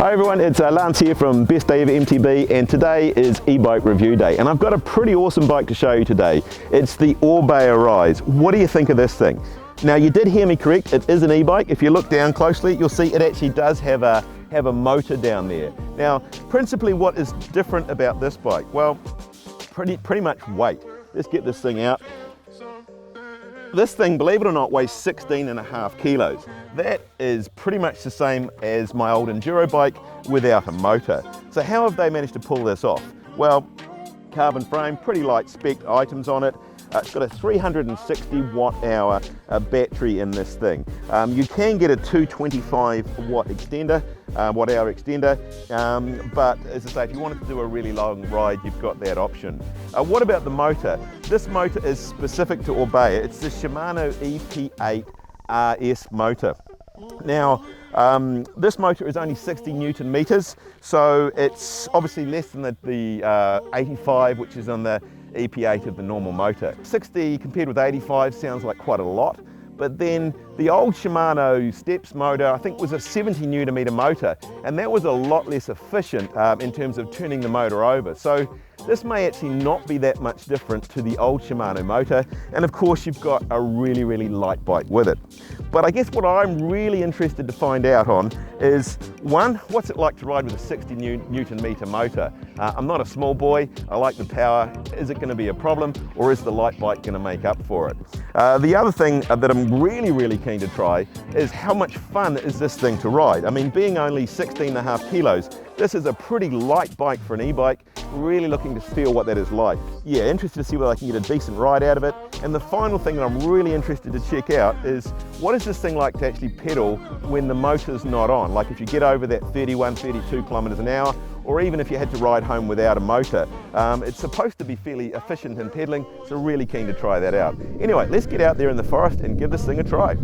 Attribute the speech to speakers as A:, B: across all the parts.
A: Hi everyone, it's Lance here from Best Day Ever MTB, and today is e-bike review day, and I've got a pretty awesome bike to show you today. It's the Orbea Rise. What do you think of this thing? Now, you did hear me correct, it is an e-bike. If you look down closely, you'll see it actually does have a motor down there. Now, principally what is different about this bike? Well, pretty much weight. Let's get this thing out. This thing, believe it or not, weighs 16.5 kilos. That is pretty much the same as my old enduro bike without a motor. So how have they managed to pull this off? Well, carbon frame, pretty light spec items on it. It's got a 360 watt hour battery in this thing. You can get a 225 watt extender, watt hour extender, but as I say, if you wanted to do a really long ride, you've got that option. What about the motor? This motor is specific to Orbea. It's the Shimano EP8 RS motor. Now, this motor is only 60 Newton meters, so it's obviously less than the 85, which is on the EP8 of the normal motor. 60 compared with 85 sounds like quite a lot, but then the old Shimano Steps motor, I think, was a 70 Newton meter motor, and that was a lot less efficient in terms of turning the motor over. So this may actually not be that much different to the old Shimano motor, and of course you've got a really, really light bike with it. But I guess what I'm really interested to find out on is, one, what's it like to ride with a 60 Newton meter motor? I'm not a small boy, I like the power. Is it going to be a problem, or is the light bike going to make up for it? The other thing that I'm really keen to try is how much fun is this thing to ride? I mean, being only 16.5 kilos, this is a pretty light bike for an e-bike. Really looking to feel what that is like. Yeah, interested to see whether I can get a decent ride out of it. And the final thing that I'm really interested to check out is, what is this thing like to actually pedal when the motor's not on? Like if you get over that 31, 32 kilometers an hour, or even if you had to ride home without a motor. It's supposed to be fairly efficient in pedaling, so really keen to try that out. Anyway, let's get out there in the forest and give this thing a try.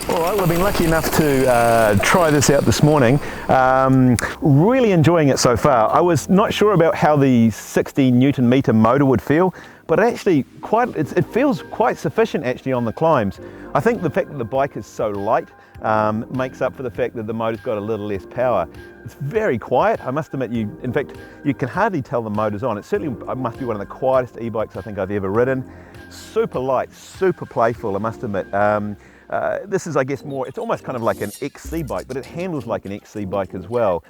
A: Alright, well, I've been lucky enough to try this out this morning. Really enjoying it so far. I was not sure about how the 60 Newton meter motor would feel, but actually it feels quite sufficient actually on the climbs. I think the fact that the bike is so light makes up for the fact that the motor's got a little less power. It's very quiet, I must admit. In fact, you can hardly tell the motor's on. It certainly must be one of the quietest e-bikes I think I've ever ridden. Super light, super playful, I must admit. This is, I guess, it's almost kind of like an XC bike, but it handles like an XC bike as well.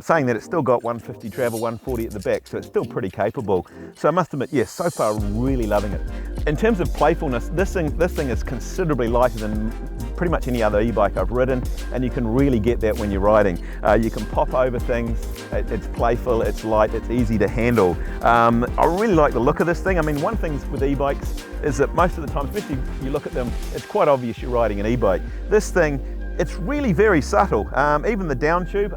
A: Saying that, it's still got 150 travel, 140 at the back, so it's still pretty capable. So I must admit, yes, so far really loving it. In terms of playfulness, this thing is considerably lighter than pretty much any other e-bike I've ridden, and you can really get that when you're riding. You can pop over things, it's playful, it's light, it's easy to handle. I really like the look of this thing. I mean, one thing with e-bikes is that most of the time, especially if you look at them, it's quite obvious you're riding an e-bike. This thing, it's really very subtle. Even the down tube,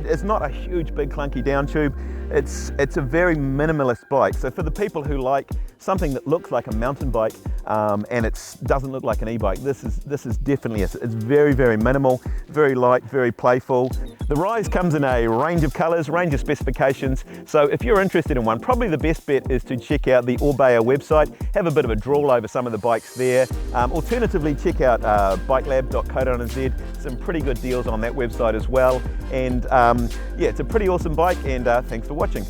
A: it's not a huge, big, clunky down tube. It's a very minimalist bike. So for the people who like something that looks like a mountain bike and it doesn't look like an e-bike, this is definitely it's very minimal, very light, very playful. The Rise comes in a range of colors, range of specifications. So if you're interested in one, probably the best bet is to check out the Orbea website, have a bit of a drawl over some of the bikes there. Alternatively, check out BIKELAB.co.nz. Some pretty good deals on that website as well. And yeah, it's a pretty awesome bike, and thanks for watching.